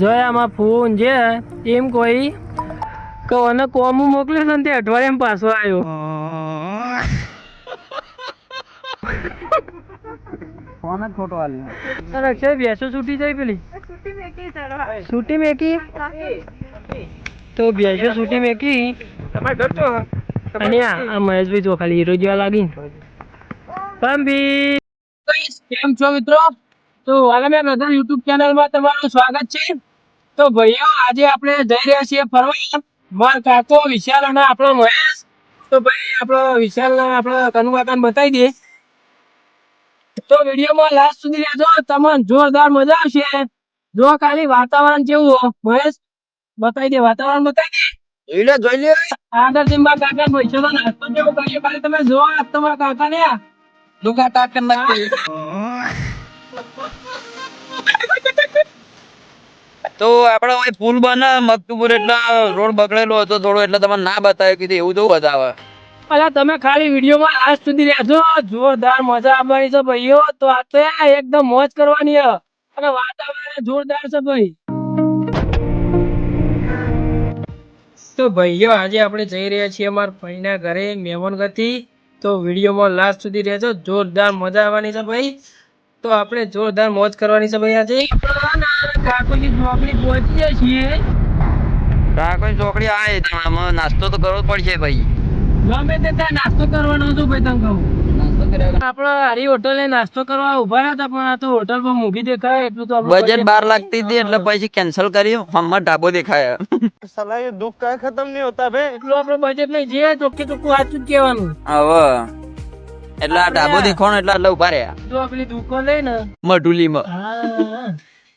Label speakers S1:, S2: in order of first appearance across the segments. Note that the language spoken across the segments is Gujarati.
S1: જોયામાં ફોન છે એમ કોઈ કોને કોમ મોકલ્યો ને તે અઠવાડિયામાં પાછો આવ્યો.
S2: ફોન જ ખોટો આલ્યો.
S1: અરે અક્ષય ભેંસો છૂટી જાય પેલી છૂટી મેકી તો ભેંસો છૂટી મેકી અને આ મહેશભાઈ જો ખાલી હીરો જેવા લાગી પંપી. કેમ છો મિત્રો? તો હાલ મેં બધા યુટ્યુબ ચેનલમાં તમારું સ્વાગત છે. તો ભાઈઓ આજે આપણે જઈ રહ્યા છીએ ફરવા. માર કાકો વિશાલ અને આપણો મહેશ. તો ભાઈ આપણો વિશાલ ને આપણો કનુ કાકાને બતાવી દે. તો વિડીયોમાં લાસ્ટ સુધી રહેજો, તમને જોરદાર મજા આવશે. જો ખાલી વાતાવરણ કેવું મહેશ બતાવી દે, વાતાવરણ બતાવી દે. જોઈ લે આગળ થી મારા કાકા પૈસા તો નાસ્તો કેવો કર્યો ખાલી તમે જો તમારા કાકા ને લુગા ટાક કરી નાખી.
S2: તો આપડે હવે પુલ બને મકતુપુર એટલે રોડ બગડેલો હતો થોડો એટલે તમને ના બતાવ્યો કીધું એવું તો બતાવે.
S1: અલા તમે ખાલી વિડીયોમાં લાસ્ટ સુધી રહેજો, જોરદાર મજા આવવાની છે ભાઈઓ. તો આ તો એકદમ મોજ કરવાની છે અને વાતાવરણ જોરદાર છે ભાઈ. તો ભાઈઓ આજે આપણે જઈ રહ્યા છીએ અમારા ભાઈના ઘરે મહેમાન ગતિ. તો વિડીયોમાં લાસ્ટ સુધી રહેજો, જોરદાર મજા આવવાની છે ભાઈ. તો આપણે જોરદાર મોજ કરવાની છે ભાઈ. આજે કાકોની નોકરી પહોંચી જાય છીએ.
S2: કોઈ ચોકડી આવે ત્યાં નાસ્તો તો કરવો જ પડશે ભાઈ.
S1: ગમે તે ત્યાં નાસ્તો કરવાનો હતો ભાઈ. તને કહું આપડે હારી હોટલે નાસ્તો કરવા ઉભા હતા પણ આ તો હોટલ પર મૂકી દેખાય એટલું તો
S2: બજેટ 12 લાખ થી હતી એટલે પછી કેન્સલ કર્યું. હમણાં ઢાબો દેખાય.
S1: સાલા એ દુઃખ કાય ખતમ નહીં હોતા બે. એટલું આપણે બજેટ લઈ જઈએ ચોખ્ખે ચોખ્ખું સાચું જ કહેવાનું.
S2: હવે એટલે આ ઢાબો દેખાણો એટલે ઉભા રહ્યા.
S1: જો પેલી દુકાન લઈ ને
S2: મઢુલીમાં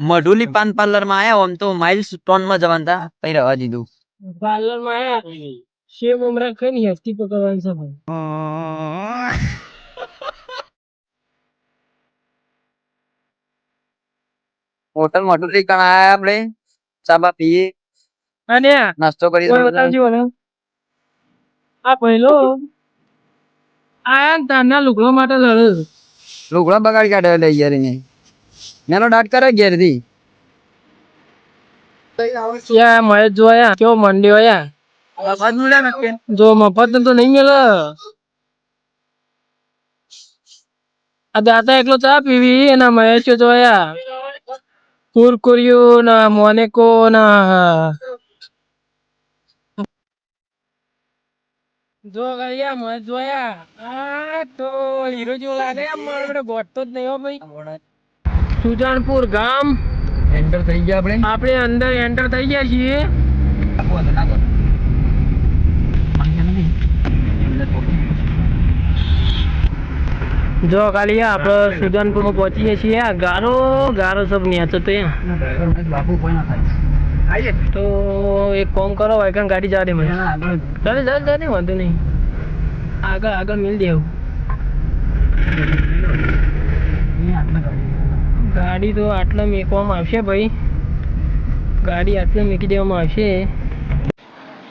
S2: મઢુલી પાન પાર્લર માં આયા. આમ તો માઇલ્સ ટોન માં જવાનું હતા પછી રવા દીધું.
S1: પાર્લર માં આયા શેવ ઉમરા ખાઈ ને હેસ્તી પકડવાની છે ભાઈ.
S2: હોટલ મઢુલી કણ આયા આપણે ચાબા પીએ
S1: અને
S2: નાસ્તો કરી.
S1: આ પહેલો આયા ને તારના લુગડો માટે લડે.
S2: લુગડા બગાડી કાઢે લઈ યાર ને મેનો દાટ કરે ઘેર થી.
S1: મહેશ જોયા કેવો મંડી હોય જો મફત તો નહીં મેલે. આ દાદા એકલો ચા પીવી એના મહેશ જોયા કુરકુરિયું ના મોનેકો ના જો ગયા મહેશ જોયા. આ તો હીરો જેવો લાગે મારો ગોઠતો જ નહીં હો ભાઈ. સુજાનપુર ગામ
S2: એન્ટર થઈ ગયા
S1: આપણે અંદર એન્ટર થઈ ગયા છીએ. જો ખાલી આપણે સુજાનપુર માં પહોંચીએ છીએ. ગારો ગારો સબ ન્યા તો તો એક કામ કરો વાયકન ગાડી જા દે મને. ચાલે ચાલે વાંધો નહીં. આગળ આગળ મિલ દે. ગાડી તો આટલા મેકવામાં આવશે ભાઈ. ગાડી આટલે મૂકી દેવામાં આવશે.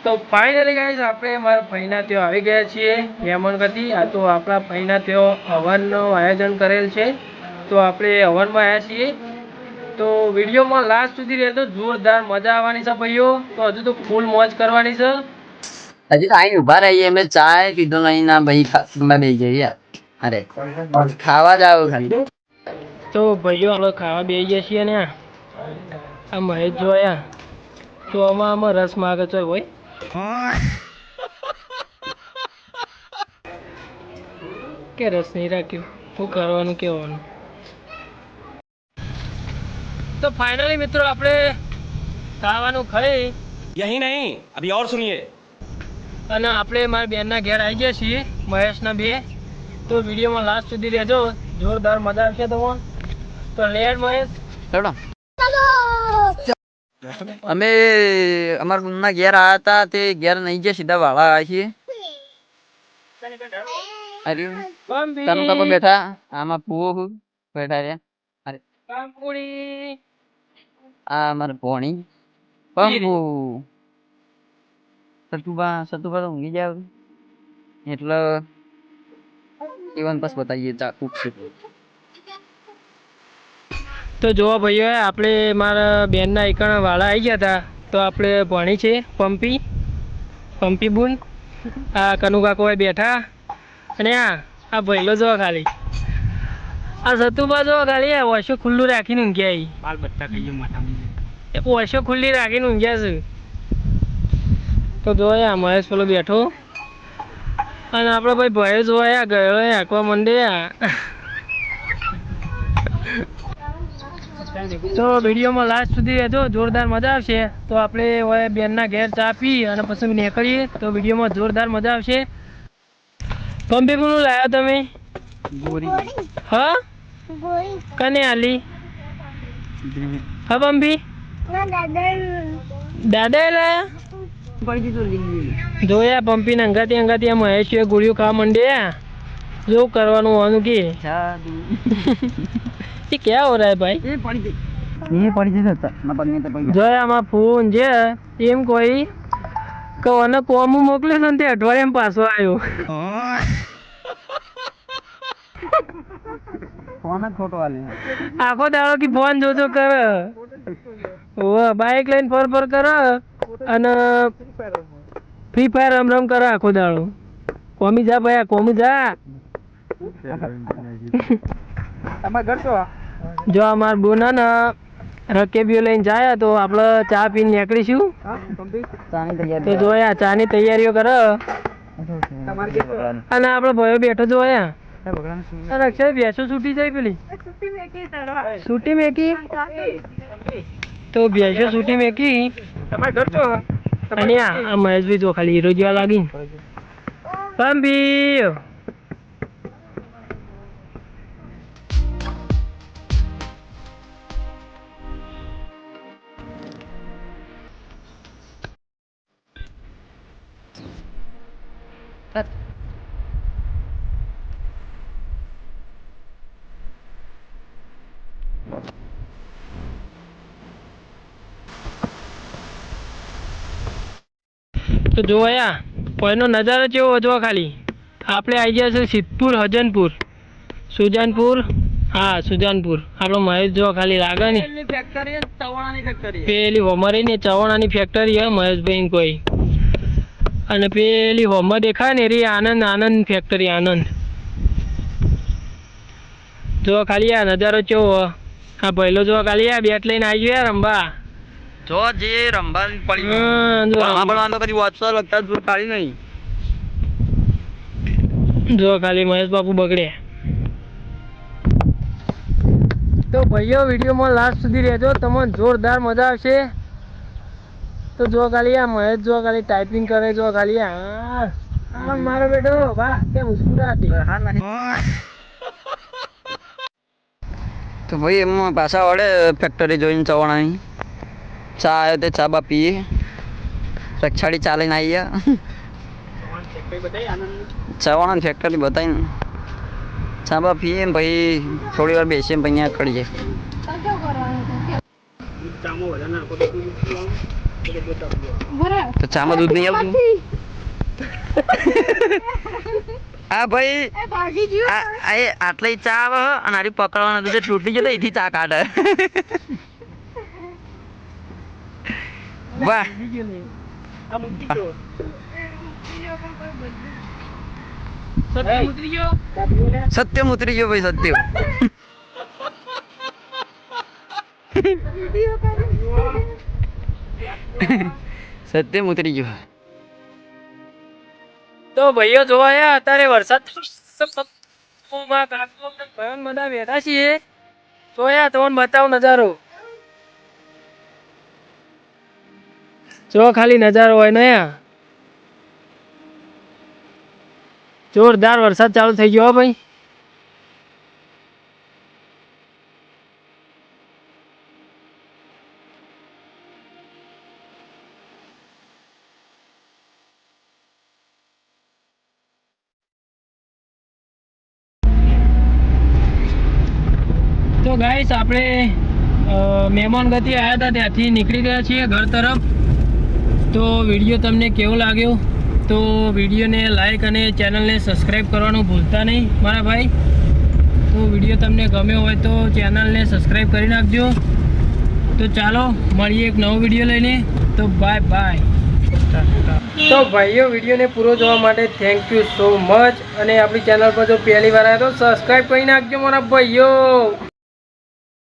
S1: તો ફાઇનલી ગાઈસ આપણે મારા ભાઈના ત્યાં આવી ગયા છીએ મહેમાન ગતિ. આ તો આપણા ભાઈના ત્યાં હવનનું આયોજન કરેલ છે તો આપણે હવનમાં આવ્યા છીએ. તો વિડીયોમાં લાસ્ટ સુધી રહેતો, જોરદાર મજા આવવાની છે ભાઈઓ. તો હજુ તો ફૂલ મોજ કરવાની છે.
S2: હજી આઈ ઉભા રહીએ અમે ચા પીધો નહીં ના ભાઈ બે જઈએ યાર. અરે ખાવા જ આવો ખાલી.
S1: તો ભાઈઓ આપણે ખાવા બેસી ગયા છીએ ને આ મહેશ જોયા તો આમાં રસ માગે છે ભાઈ. કે રસ નહીં રાખ્યું શું કરવાનું કહેવાનું. તો ફાઇનલી મિત્રો આપણે ખાવાનું ખાઈ
S3: यही नहीं अभी और सुनिए.
S1: અને આપણે મારા બેનના ઘેર આવી ગયા છીએ મહેશના બે. તો વિડીયોમાં લાસ્ટ સુધી રહેજો, જોરદાર મજા આવશે તમને. તો લેટ મહેશ
S2: અમે અમારા ના ઘેર આવ્યા હતા તે ઘેર નહીં ગયા સીધા વાળા આવ્યા છીએ. તનુ કાકો બેઠા આમાં પુઓ બેઠા રહ્યા. અરે આ અમારે ભોણી પંપુ સતુભા તો ઊંઘી જાવ એટલે જીવન પાસ બતાવીએ ચાકુ છે.
S1: તો જોવા ભાઈઓ આપણે મારા બેનના એકણા વાળા આવી ગયા હતા, તો આપણે ભણી છે પંપી બુન, આ કનુ કાકો બેઠા, અને આ ભાઈલો જો ખાલી આ સતુબા જો ખાલી આ ઓછો ખુલ્લું રાખીને ઊંઘ્યા બાલ બચ્ચા કહીએ માથા ઓછો ખુલ્લી રાખીને ઊંઘ્યા છે. તો જોયા મહેશ પેલો બેઠો, અને આપણે ભાઈ ભય જોયા ગયો આંકવા મંડ્યા. તો વિડીયોમાં લાસ્ટ સુધી રહેજો, જોરદાર મજા આવશે. તો આપણે હવે બેનના ઘેર ચા પી અને પછી નીકળીએ, તો વિડીયોમાં જોરદાર મજા આવશે. પંપી પણ લાવ્યા તમે? હા કને આલી? હા પંપી દાદા લાયા? જોયા પંપી ને અંગાતી મહેશ ગોળીઓ ખાવા માંડ્યા. જો કરવાનું હોવાનું કે ये क्या हो रहा है भाई? ये पड़ी थी જોયા આમાં ફોન છે એમ કોઈ કે મને કોમ મોકલ્યો ને તે અઠવાડિયામાં પાછો આવ્યો. ફોન જ ખોટો આલે, આખો દાડો કે ફોન જોજો કરે. ઓ બાઈક લઈને ફર કરે અને ફ્રી ફાયર રમ કરે આખો દાડો. કોમી જા ભાઈ, કોમી જા. જો અમાર બોના ને રકેબીઓ લઈને જાય તો આપણે ચા પીને નીકળીશું. તો જોયા ચાની તૈયારીઓ કરે, અને આપણો ભાઈઓ બેઠો જોયા. અક્ષય ભેંસો છૂટી જાય પેલી છૂટી મેકી, તો ભેંસો છૂટી મેકી. અને આ મહેશભાઈ જો ખાલી હીરો જેવા લાગી. પંપી તો જોયા કોઈનો નજારો કેવો જો ખાલી. આપણે આવી ગયા છે સિદ્ધપુર હજનપુર સુજાનપુર. હા સુજાનપુર. આપણો મહેશ જો ખાલી લાગે ને પેલી હોમરી ને ચવાણાની ફેક્ટરી હે મહેશભાઈ કોઈ, અને પેલી હોમર દેખાય ને એ આનંદ ફેક્ટરી આનંદ. જો ખાલી આ નજારો કેવો. હા પહેલો જો ખાલી આ બેટ લઈને આવી ગયા રંબા.
S2: જો જે રંબા પડી ભણવાનો કદી વાંચવા લગતા દૂર કાઢી નહીં.
S1: જો ખાલી મહેશ બાપુ બગડે. તો ભાઈઓ વિડીયોમાં લાસ્ટ સુધી રહેજો, તમને જોરદાર મજા આવશે. તો જો ખાલી આ મહેશ જો ખાલી ટાઈપિંગ કરે, જો ખાલી આ મારો બેટો વાહ કે મુસ્કુરાતી.
S2: તો ભાઈ એમાં પાછા વડે ફેક્ટરી જોઈને ચવાણાની ચા આવ્યો તે ચા બા પીએ, રક્ષાડી ચાલીને આવીએ. ચવાણાની ફેક્ટરી બતાવીને ચા બા પીએ ને પછી થોડી વાર બેસીએ ને પછી અહીંયા કરીએ. તો ચામાં દૂધ નહીં આવતું? હા ભાઈ આટલી ચા આવે અને આરી પકડવાના દૂધ તૂટી જતો એથી ચા કાઢે. વાહ સત્યમ ઉતરી ગયો ભાઈ, સત્યમ. સત્યમ ઉતરી ગયો.
S1: તો ભાઈઓ જોવા અત્યારે વરસાદ બધા બેઠા છીએ. જોયા તમને બતાવો નજારો. જો ખાલી નજારો હોય ને જોરદાર વરસાદ ચાલુ થઈ ગયો ભાઈ. તો ગાઈસ આપણે મહેમાન ગતિ આવ્યા હતા ત્યાંથી નીકળી ગયા છીએ ઘર તરફ. તો વિડીયો તમને કેવો લાગ્યો તો વિડીયોને લાઈક અને ચેનલને સબસ્ક્રાઈબ કરવાનું ભૂલતા નહીં મારા ભાઈ. તો વિડીયો તમને ગમ્યો હોય તો ચેનલને સબસ્ક્રાઈબ કરી નાખજો. તો ચાલો મળીએ એક નવો વિડીયો લઈને. તો બાય બાય. તો ભાઈઓ વિડીયોને પૂરો જોવા માટે થેન્ક યુ સો મચ. અને આપણી ચેનલ પર જો પહેલી વાર આવ્યા તો સબસ્ક્રાઈબ કરી નાખજો મારા ભાઈઓ.